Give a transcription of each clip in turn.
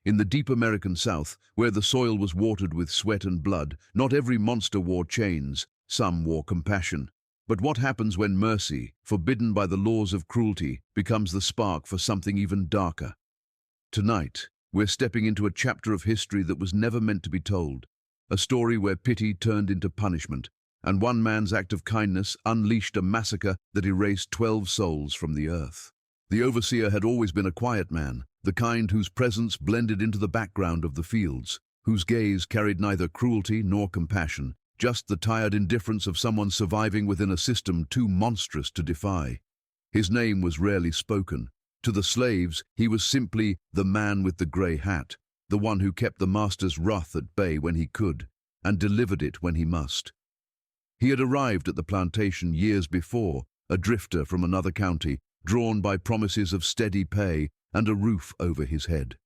In the deep American South, where the soil was watered with sweat and blood, not every monster wore chains, some wore compassion. But what happens when mercy, forbidden by the laws of cruelty, becomes the spark for something even darker? Tonight, we're stepping into a chapter of history that was never meant to be told, a story where pity turned into punishment, and one man's act of kindness unleashed a massacre that erased 12 souls from the earth. The overseer had always been a quiet man, the kind whose presence blended into the background of the fields, whose gaze carried neither cruelty nor compassion, just the tired indifference of someone surviving within a system too monstrous to defy. His name was rarely spoken. To the slaves, he was simply the man with the grey hat, the one who kept the master's wrath at bay when he could, and delivered it when he must. He had arrived at the plantation years before, a drifter from another county, drawn by promises of steady pay and a roof over his head.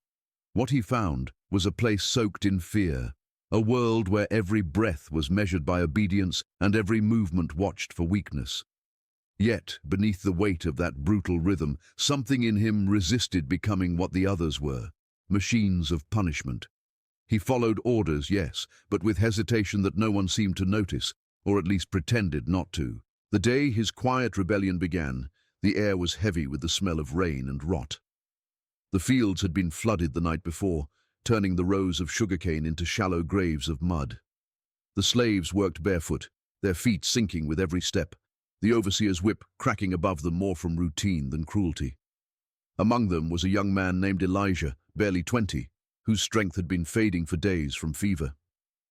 What he found was a place soaked in fear, a world where every breath was measured by obedience and every movement watched for weakness. Yet, beneath the weight of that brutal rhythm, something in him resisted becoming what the others were, machines of punishment. He followed orders, yes, but with hesitation that no one seemed to notice, or at least pretended not to. The day his quiet rebellion began, the air was heavy with the smell of rain and rot. The fields had been flooded the night before, turning the rows of sugarcane into shallow graves of mud. The slaves worked barefoot, their feet sinking with every step, the overseer's whip cracking above them more from routine than cruelty. Among them was a young man named Elijah, barely 20, whose strength had been fading for days from fever.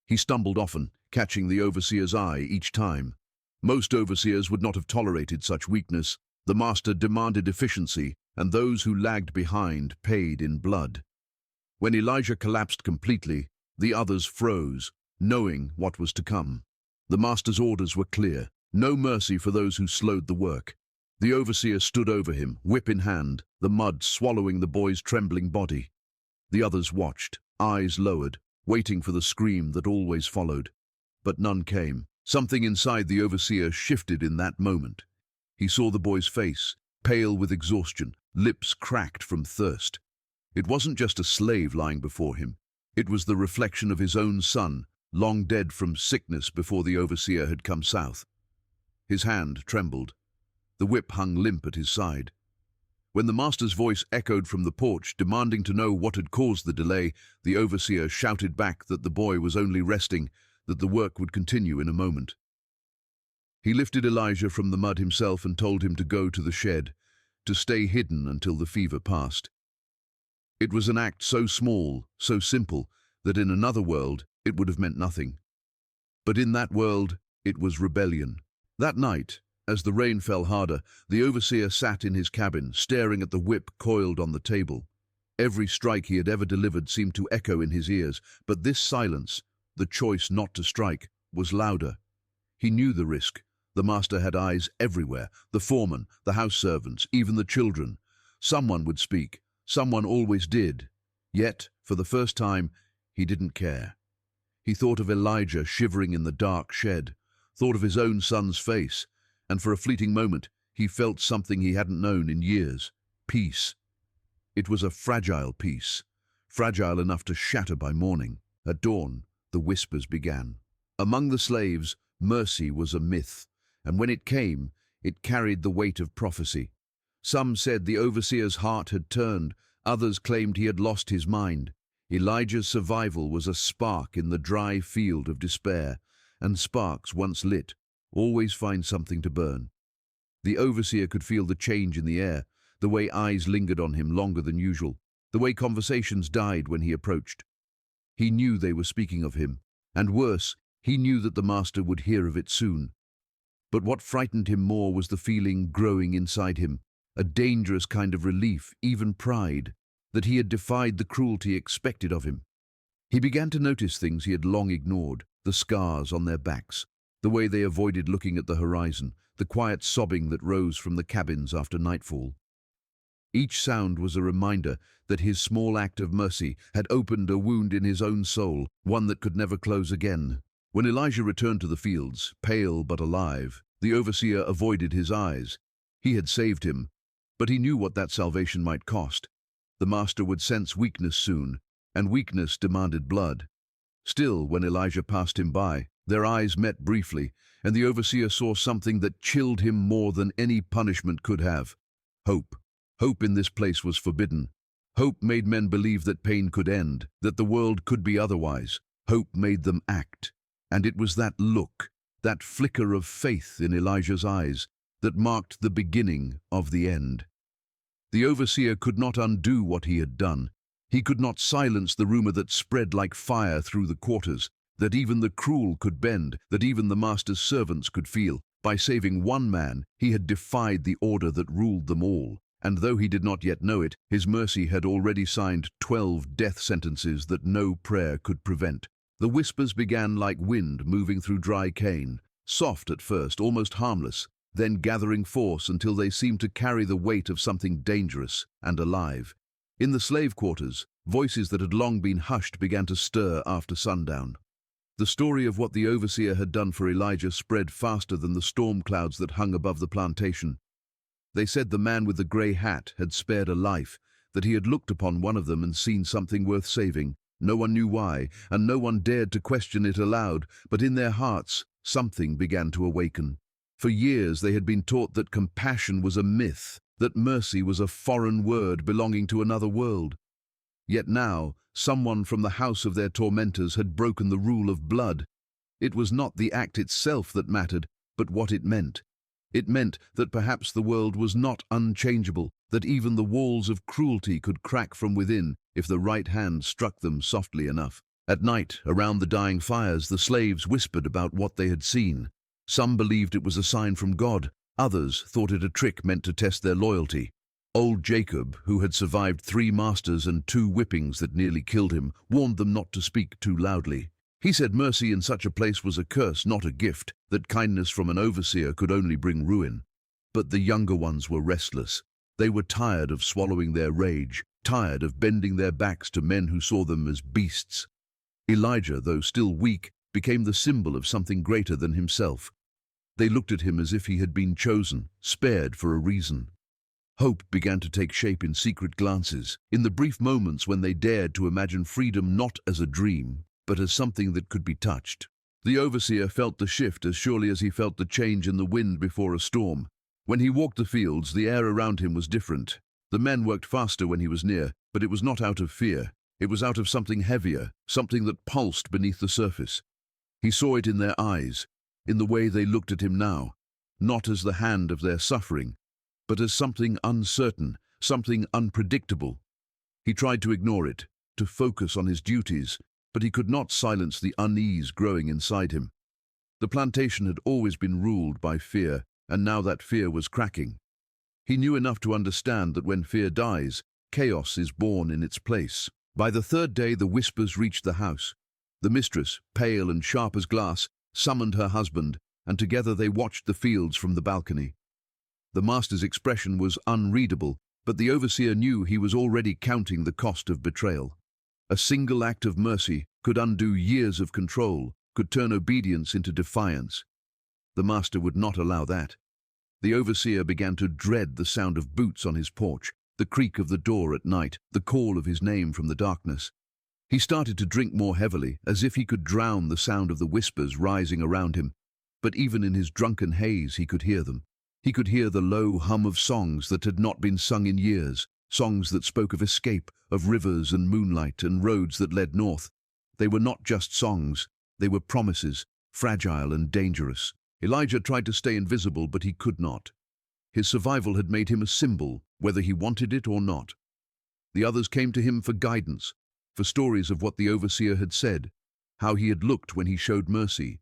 He stumbled often, catching the overseer's eye each time. Most overseers would not have tolerated such weakness. The master demanded efficiency, and those who lagged behind paid in blood. When Elijah collapsed completely, the others froze, knowing what was to come. The master's orders were clear: no mercy for those who slowed the work. The overseer stood over him, whip in hand, the mud swallowing the boy's trembling body. The others watched, eyes lowered, waiting for the scream that always followed. But none came. Something inside the overseer shifted in that moment. He saw the boy's face, pale with exhaustion, lips cracked from thirst. It wasn't just a slave lying before him. It was the reflection of his own son, long dead from sickness before the overseer had come south. His hand trembled. The whip hung limp at his side. When the master's voice echoed from the porch, demanding to know what had caused the delay, the overseer shouted back that the boy was only resting, that the work would continue in a moment. He lifted Elijah from the mud himself and told him to go to the shed, to stay hidden until the fever passed. It was an act so small, so simple, that in another world it would have meant nothing. But in that world, it was rebellion. That night, as the rain fell harder, the overseer sat in his cabin, staring at the whip coiled on the table. Every strike he had ever delivered seemed to echo in his ears, but this silence, the choice not to strike, was louder. He knew the risk. The master had eyes everywhere, the foreman, the house servants, even the children. Someone would speak, someone always did. Yet, for the first time, he didn't care. He thought of Elijah shivering in the dark shed, thought of his own son's face, and for a fleeting moment, he felt something he hadn't known in years: peace. It was a fragile peace, fragile enough to shatter by morning. At dawn, the whispers began. Among the slaves, mercy was a myth, and when it came, it carried the weight of prophecy. Some said the overseer's heart had turned, others claimed he had lost his mind. Elijah's survival was a spark in the dry field of despair, and sparks, once lit, always find something to burn. The overseer could feel the change in the air, the way eyes lingered on him longer than usual, the way conversations died when he approached. He knew they were speaking of him, and worse, he knew that the master would hear of it soon. But what frightened him more was the feeling growing inside him, a dangerous kind of relief, even pride, that he had defied the cruelty expected of him. He began to notice things he had long ignored: the scars on their backs, the way they avoided looking at the horizon, the quiet sobbing that rose from the cabins after nightfall. Each sound was a reminder that his small act of mercy had opened a wound in his own soul, one that could never close again. When Elijah returned to the fields, pale but alive, the overseer avoided his eyes. He had saved him, but he knew what that salvation might cost. The master would sense weakness soon, and weakness demanded blood. Still, when Elijah passed him by, their eyes met briefly, and the overseer saw something that chilled him more than any punishment could have. Hope. Hope in this place was forbidden. Hope made men believe that pain could end, that the world could be otherwise. Hope made them act. And it was that look, that flicker of faith in Elijah's eyes, that marked the beginning of the end. The overseer could not undo what he had done. He could not silence the rumor that spread like fire through the quarters, that even the cruel could bend, that even the master's servants could feel. By saving one man, he had defied the order that ruled them all. And though he did not yet know it, his mercy had already signed 12 death sentences that no prayer could prevent. The whispers began like wind moving through dry cane, soft at first, almost harmless, then gathering force until they seemed to carry the weight of something dangerous and alive. In the slave quarters, voices that had long been hushed began to stir after sundown. The story of what the overseer had done for Elijah spread faster than the storm clouds that hung above the plantation. They said the man with the grey hat had spared a life, that he had looked upon one of them and seen something worth saving. No one knew why, and no one dared to question it aloud, but in their hearts, something began to awaken. For years they had been taught that compassion was a myth, that mercy was a foreign word belonging to another world. Yet now, someone from the house of their tormentors had broken the rule of blood. It was not the act itself that mattered, but what it meant. It meant that perhaps the world was not unchangeable, that even the walls of cruelty could crack from within if the right hand struck them softly enough. At night, around the dying fires, the slaves whispered about what they had seen. Some believed it was a sign from God. Others thought it a trick meant to test their loyalty. Old Jacob, who had survived 3 masters and 2 whippings that nearly killed him, warned them not to speak too loudly. He said mercy in such a place was a curse, not a gift, that kindness from an overseer could only bring ruin. But the younger ones were restless. They were tired of swallowing their rage, tired of bending their backs to men who saw them as beasts. Elijah, though still weak, became the symbol of something greater than himself. They looked at him as if he had been chosen, spared for a reason. Hope began to take shape in secret glances, in the brief moments when they dared to imagine freedom not as a dream, but as something that could be touched. The overseer felt the shift as surely as he felt the change in the wind before a storm. When he walked the fields, the air around him was different. The men worked faster when he was near, but it was not out of fear. It was out of something heavier, something that pulsed beneath the surface. He saw it in their eyes, in the way they looked at him now, not as the hand of their suffering, but as something uncertain, something unpredictable. He tried to ignore it, to focus on his duties, but he could not silence the unease growing inside him. The plantation had always been ruled by fear, and now that fear was cracking. He knew enough to understand that when fear dies, chaos is born in its place. By the 3rd day, the whispers reached the house. The mistress, pale and sharp as glass, summoned her husband, and together they watched the fields from the balcony. The master's expression was unreadable, but the overseer knew he was already counting the cost of betrayal. A single act of mercy could undo years of control, could turn obedience into defiance. The master would not allow that. The overseer began to dread the sound of boots on his porch, the creak of the door at night, the call of his name from the darkness. He started to drink more heavily, as if he could drown the sound of the whispers rising around him. But even in his drunken haze he could hear them. He could hear the low hum of songs that had not been sung in years, songs that spoke of escape, of rivers and moonlight and roads that led north. They were not just songs, they were promises, fragile and dangerous. Elijah tried to stay invisible, but he could not. His survival had made him a symbol, whether he wanted it or not. The others came to him for guidance, for stories of what the overseer had said, how he had looked when he showed mercy.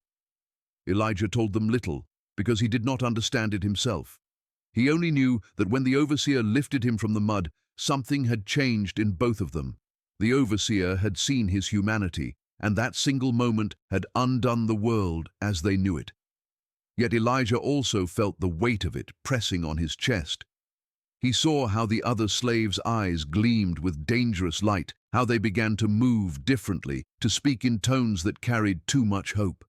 Elijah told them little, because he did not understand it himself. He only knew that when the overseer lifted him from the mud, something had changed in both of them. The overseer had seen his humanity, and that single moment had undone the world as they knew it. Yet Elijah also felt the weight of it pressing on his chest. He saw how the other slaves' eyes gleamed with dangerous light, how they began to move differently, to speak in tones that carried too much hope.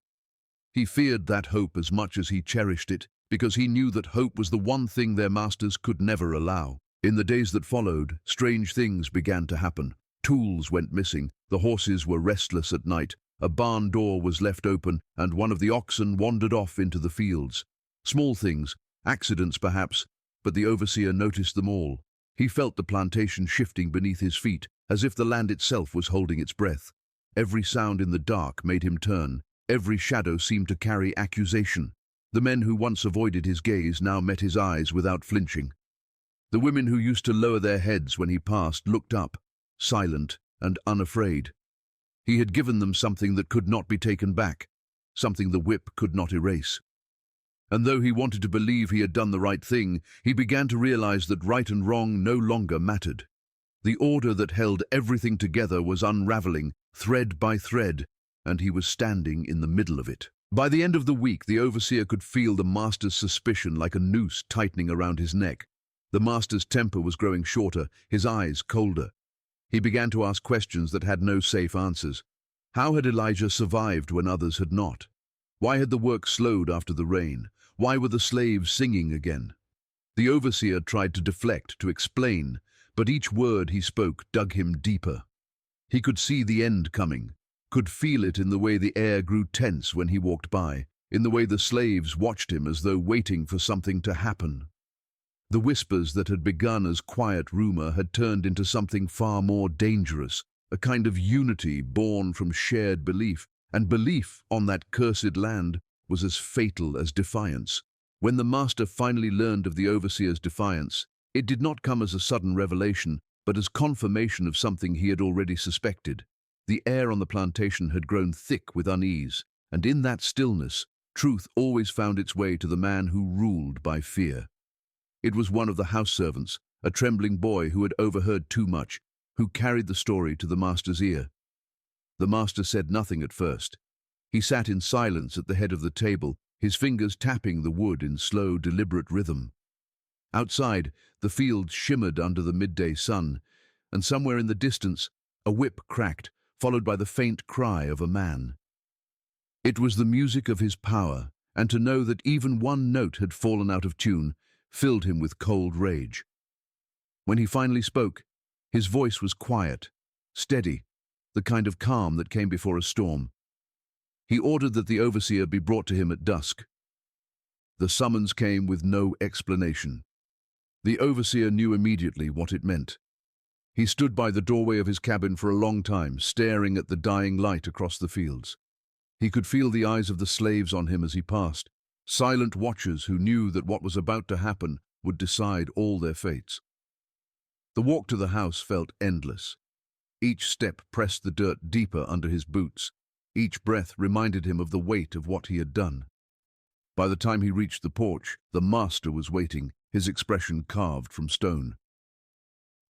He feared that hope as much as he cherished it, because he knew that hope was the one thing their masters could never allow. In the days that followed, strange things began to happen. Tools went missing, the horses were restless at night, a barn door was left open, and one of the oxen wandered off into the fields. Small things, accidents perhaps, but the overseer noticed them all. He felt the plantation shifting beneath his feet, as if the land itself was holding its breath. Every sound in the dark made him turn. Every shadow seemed to carry accusation. The men who once avoided his gaze now met his eyes without flinching. The women who used to lower their heads when he passed looked up, silent and unafraid. He had given them something that could not be taken back, something the whip could not erase. And though he wanted to believe he had done the right thing, he began to realize that right and wrong no longer mattered. The order that held everything together was unraveling, thread by thread, and he was standing in the middle of it. By the end of the week, the overseer could feel the master's suspicion like a noose tightening around his neck. The master's temper was growing shorter, his eyes colder. He began to ask questions that had no safe answers. How had Elijah survived when others had not? Why had the work slowed after the rain? Why were the slaves singing again? The overseer tried to deflect, to explain, but each word he spoke dug him deeper. He could see the end coming, could feel it in the way the air grew tense when he walked by, in the way the slaves watched him as though waiting for something to happen. The whispers that had begun as quiet rumor had turned into something far more dangerous, a kind of unity born from shared belief, and belief on that cursed land was as fatal as defiance. When the master finally learned of the overseer's defiance, it did not come as a sudden revelation, but as confirmation of something he had already suspected. The air on the plantation had grown thick with unease, and in that stillness, truth always found its way to the man who ruled by fear. It was one of the house servants, a trembling boy who had overheard too much, who carried the story to the master's ear. The master said nothing at first. He sat in silence at the head of the table, his fingers tapping the wood in slow, deliberate rhythm. Outside, the fields shimmered under the midday sun, and somewhere in the distance, a whip cracked, followed by the faint cry of a man. It was the music of his power, and to know that even one note had fallen out of tune filled him with cold rage. When he finally spoke, his voice was quiet, steady, the kind of calm that came before a storm. He ordered that the overseer be brought to him at dusk. The summons came with no explanation. The overseer knew immediately what it meant. He stood by the doorway of his cabin for a long time, staring at the dying light across the fields. He could feel the eyes of the slaves on him as he passed, silent watchers who knew that what was about to happen would decide all their fates. The walk to the house felt endless. Each step pressed the dirt deeper under his boots. Each breath reminded him of the weight of what he had done. By the time he reached the porch, the master was waiting, his expression carved from stone.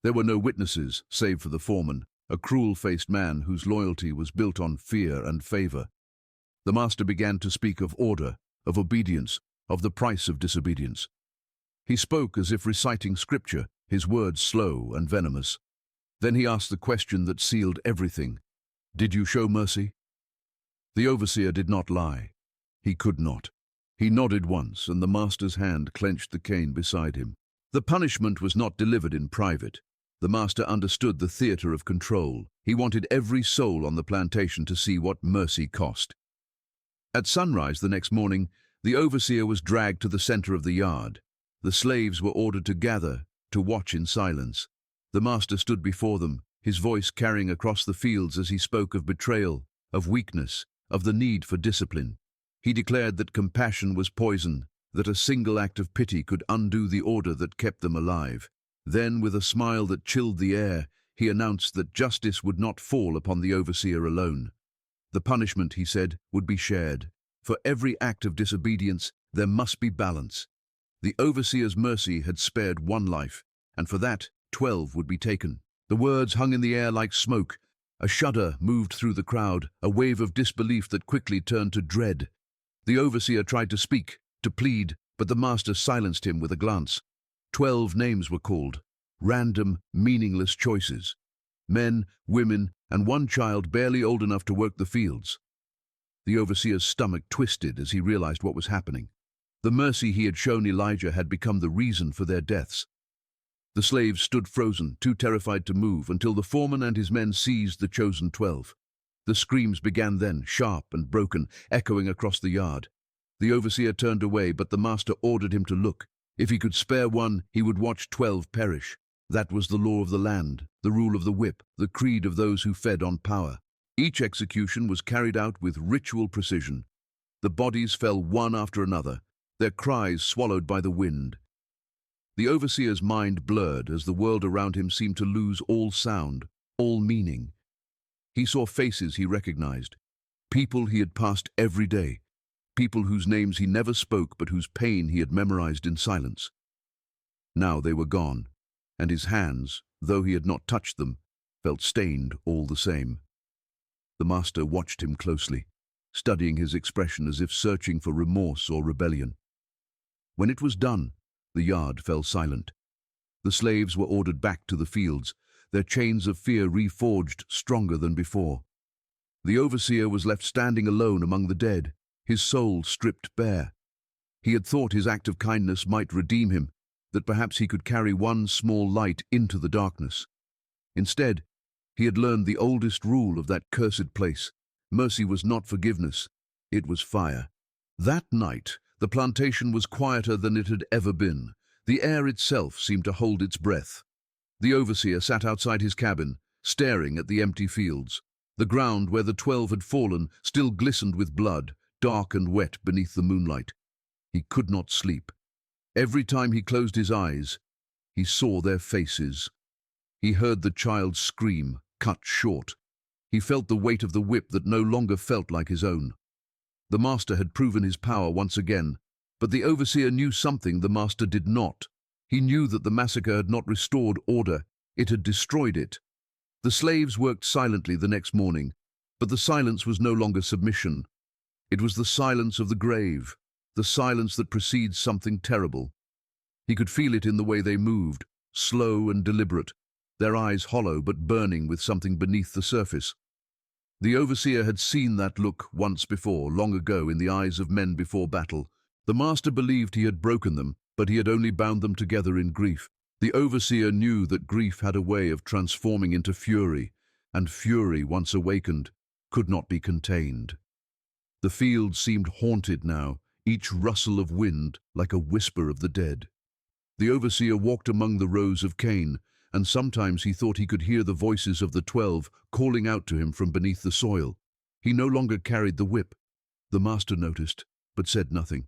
There were no witnesses, save for the foreman, a cruel-faced man whose loyalty was built on fear and favor. The master began to speak of order, of obedience, of the price of disobedience. He spoke as if reciting scripture, his words slow and venomous. Then he asked the question that sealed everything. Did you show mercy? The overseer did not lie. He could not. He nodded once, and the master's hand clenched the cane beside him. The punishment was not delivered in private. The master understood the theater of control. He wanted every soul on the plantation to see what mercy cost. At sunrise the next morning, the overseer was dragged to the center of the yard. The slaves were ordered to gather, to watch in silence. The master stood before them, his voice carrying across the fields as he spoke of betrayal, of weakness, of the need for discipline. He declared that compassion was poison, that a single act of pity could undo the order that kept them alive. Then, with a smile that chilled the air, he announced that justice would not fall upon the overseer alone. The punishment, he said, would be shared. For every act of disobedience, there must be balance. The overseer's mercy had spared one life, and for that, 12 would be taken. The words hung in the air like smoke. A shudder moved through the crowd, a wave of disbelief that quickly turned to dread. The overseer tried to speak, to plead, but the master silenced him with a glance. 12 names were called, random, meaningless choices. Men, women, and one child barely old enough to work the fields. The overseer's stomach twisted as he realized what was happening. The mercy he had shown Elijah had become the reason for their deaths. The slaves stood frozen, too terrified to move, until the foreman and his men seized the chosen 12. The screams began then, sharp and broken, echoing across the yard. The overseer turned away, but the master ordered him to look. If he could spare one, he would watch 12 perish. That was the law of the land, the rule of the whip, the creed of those who fed on power. Each execution was carried out with ritual precision. The bodies fell one after another, their cries swallowed by the wind. The overseer's mind blurred as the world around him seemed to lose all sound, all meaning. He saw faces he recognized, people he had passed every day, people whose names he never spoke but whose pain he had memorized in silence. Now they were gone, and his hands, though he had not touched them, felt stained all the same. The master watched him closely, studying his expression as if searching for remorse or rebellion. When it was done, the yard fell silent. The slaves were ordered back to the fields, their chains of fear reforged stronger than before. The overseer was left standing alone among the dead, his soul stripped bare. He had thought his act of kindness might redeem him, that perhaps he could carry one small light into the darkness. Instead, he had learned the oldest rule of that cursed place. Mercy was not forgiveness, it was fire. That night, the plantation was quieter than it had ever been. The air itself seemed to hold its breath. The overseer sat outside his cabin, staring at the empty fields. The ground where the 12 had fallen still glistened with blood, dark and wet beneath the moonlight. He could not sleep. Every time he closed his eyes, he saw their faces. He heard the child's scream, cut short. He felt the weight of the whip that no longer felt like his own. The master had proven his power once again, but the overseer knew something the master did not. He knew that the massacre had not restored order, it had destroyed it. The slaves worked silently the next morning, but the silence was no longer submission. It was the silence of the grave, the silence that precedes something terrible. He could feel it in the way they moved, slow and deliberate, their eyes hollow but burning with something beneath the surface. The overseer had seen that look once before, long ago, in the eyes of men before battle. The master believed he had broken them, but he had only bound them together in grief. The overseer knew that grief had a way of transforming into fury, and fury, once awakened, could not be contained. The field seemed haunted now, each rustle of wind like a whisper of the dead. The overseer walked among the rows of cane, and sometimes he thought he could hear the voices of the 12 calling out to him from beneath the soil. He no longer carried the whip. The master noticed, but said nothing.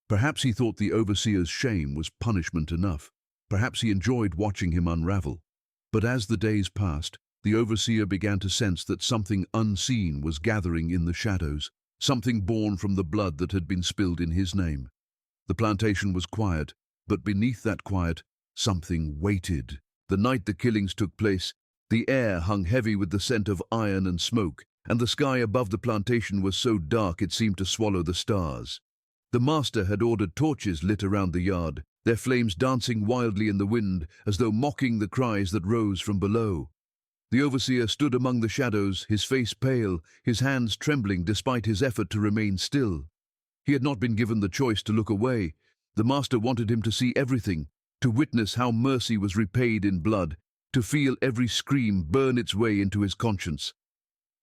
Perhaps he thought the overseer's shame was punishment enough. Perhaps he enjoyed watching him unravel. But as the days passed, the overseer began to sense that something unseen was gathering in the shadows, something born from the blood that had been spilled in his name. The plantation was quiet, but beneath that quiet, something waited. The night the killings took place, the air hung heavy with the scent of iron and smoke, and the sky above the plantation was so dark it seemed to swallow the stars. The master had ordered torches lit around the yard, their flames dancing wildly in the wind as though mocking the cries that rose from below. The overseer stood among the shadows, his face pale, his hands trembling despite his effort to remain still. He had not been given the choice to look away. The master wanted him to see everything, to witness how mercy was repaid in blood, to feel every scream burn its way into his conscience.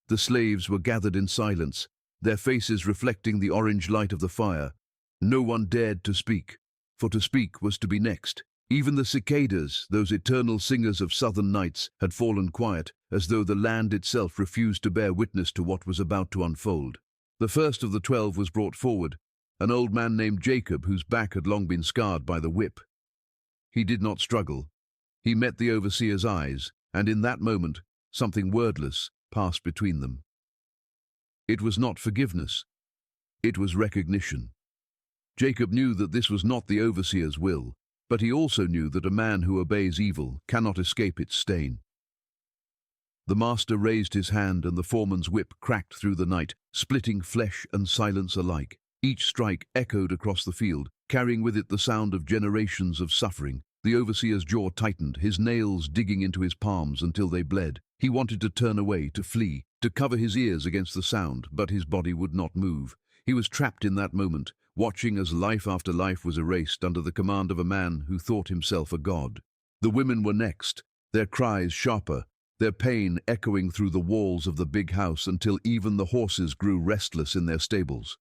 The slaves were gathered in silence, their faces reflecting the orange light of the fire. No one dared to speak, for to speak was to be next. Even the cicadas, those eternal singers of southern nights, had fallen quiet, as though the land itself refused to bear witness to what was about to unfold. The first of the 12 was brought forward, an old man named Jacob, whose back had long been scarred by the whip. He did not struggle. He met the overseer's eyes, and in that moment, something wordless passed between them. It was not forgiveness. It was recognition. Jacob knew that this was not the overseer's will, but he also knew that a man who obeys evil cannot escape its stain. The master raised his hand, and the foreman's whip cracked through the night, splitting flesh and silence alike. Each strike echoed across the field, carrying with it the sound of generations of suffering. The overseer's jaw tightened, his nails digging into his palms until they bled. He wanted to turn away, to flee, to cover his ears against the sound, but his body would not move. He was trapped in that moment, watching as life after life was erased under the command of a man who thought himself a god. The women were next, their cries sharper, their pain echoing through the walls of the big house until even the horses grew restless in their stables.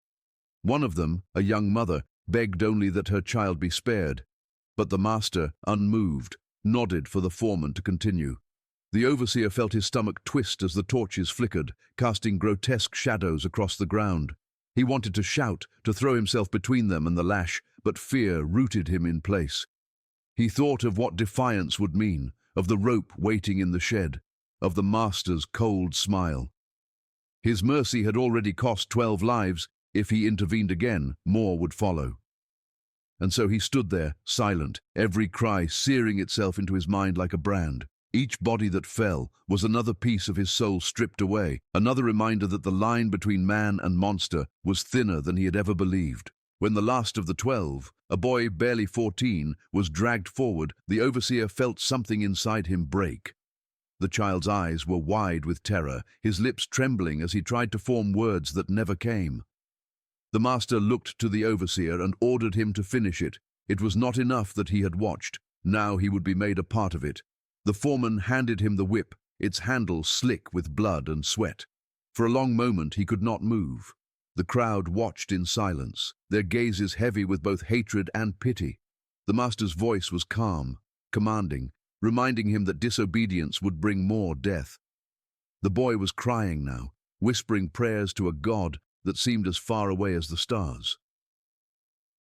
One of them, a young mother, begged only that her child be spared, but the master, unmoved, nodded for the foreman to continue. The overseer felt his stomach twist as the torches flickered, casting grotesque shadows across the ground. He wanted to shout, to throw himself between them and the lash, but fear rooted him in place. He thought of what defiance would mean, of the rope waiting in the shed, of the master's cold smile. His mercy had already cost 12 lives. If he intervened again, more would follow. And so he stood there, silent, every cry searing itself into his mind like a brand. Each body that fell was another piece of his soul stripped away, another reminder that the line between man and monster was thinner than he had ever believed. When the last of the 12, a boy barely 14, was dragged forward, the overseer felt something inside him break. The child's eyes were wide with terror, his lips trembling as he tried to form words that never came. The master looked to the overseer and ordered him to finish it. It was not enough that he had watched. Now he would be made a part of it. The foreman handed him the whip, its handle slick with blood and sweat. For a long moment he could not move. The crowd watched in silence, their gazes heavy with both hatred and pity. The master's voice was calm, commanding, reminding him that disobedience would bring more death. The boy was crying now, whispering prayers to a god that seemed as far away as the stars.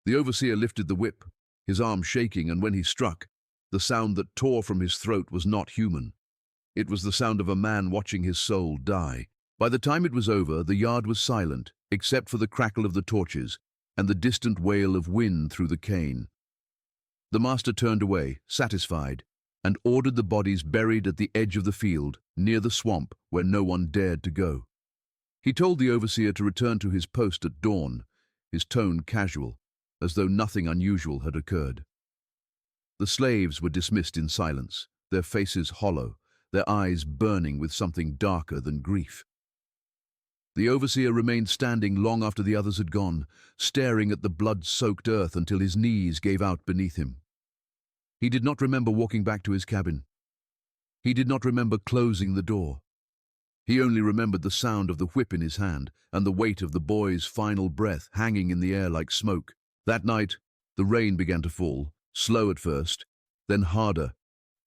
The overseer lifted the whip, his arm shaking, and when he struck, the sound that tore from his throat was not human. It was the sound of a man watching his soul die. By the time it was over, the yard was silent, except for the crackle of the torches and the distant wail of wind through the cane. The master turned away, satisfied, and ordered the bodies buried at the edge of the field, near the swamp where no one dared to go. He told the overseer to return to his post at dawn, his tone casual, as though nothing unusual had occurred. The slaves were dismissed in silence, their faces hollow, their eyes burning with something darker than grief. The overseer remained standing long after the others had gone, staring at the blood-soaked earth until his knees gave out beneath him. He did not remember walking back to his cabin. He did not remember closing the door. He only remembered the sound of the whip in his hand and the weight of the boy's final breath hanging in the air like smoke. That night, the rain began to fall, slow at first, then harder,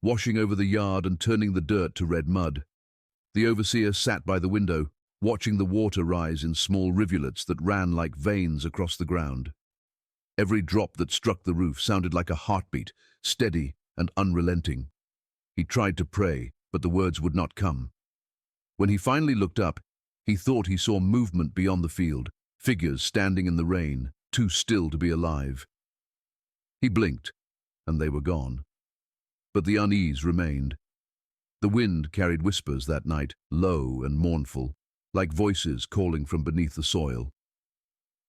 washing over the yard and turning the dirt to red mud. The overseer sat by the window, watching the water rise in small rivulets that ran like veins across the ground. Every drop that struck the roof sounded like a heartbeat, steady and unrelenting. He tried to pray, but the words would not come. When he finally looked up, he thought he saw movement beyond the field, figures standing in the rain, too still to be alive. He blinked, and they were gone. But the unease remained. The wind carried whispers that night, low and mournful, like voices calling from beneath the soil.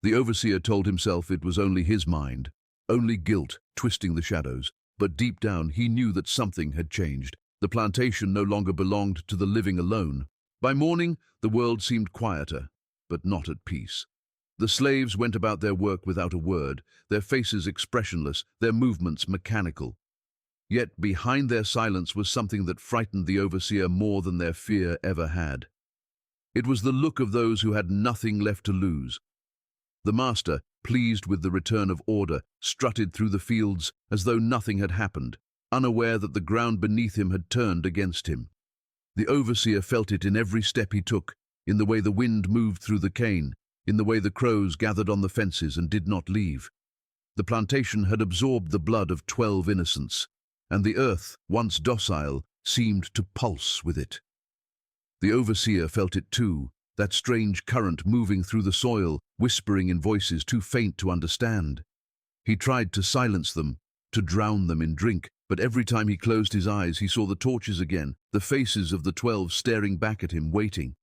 The overseer told himself it was only his mind, only guilt twisting the shadows, but deep down he knew that something had changed. The plantation no longer belonged to the living alone. By morning, the world seemed quieter, but not at peace. The slaves went about their work without a word, their faces expressionless, their movements mechanical. Yet behind their silence was something that frightened the overseer more than their fear ever had. It was the look of those who had nothing left to lose. The master, pleased with the return of order, strutted through the fields as though nothing had happened, unaware that the ground beneath him had turned against him. The overseer felt it in every step he took, in the way the wind moved through the cane, in the way the crows gathered on the fences and did not leave. The plantation had absorbed the blood of 12 innocents, and the earth, once docile, seemed to pulse with it. The overseer felt it too, that strange current moving through the soil, whispering in voices too faint to understand. He tried to silence them, to drown them in drink, but every time he closed his eyes he saw the torches again, the faces of the 12 staring back at him, waiting.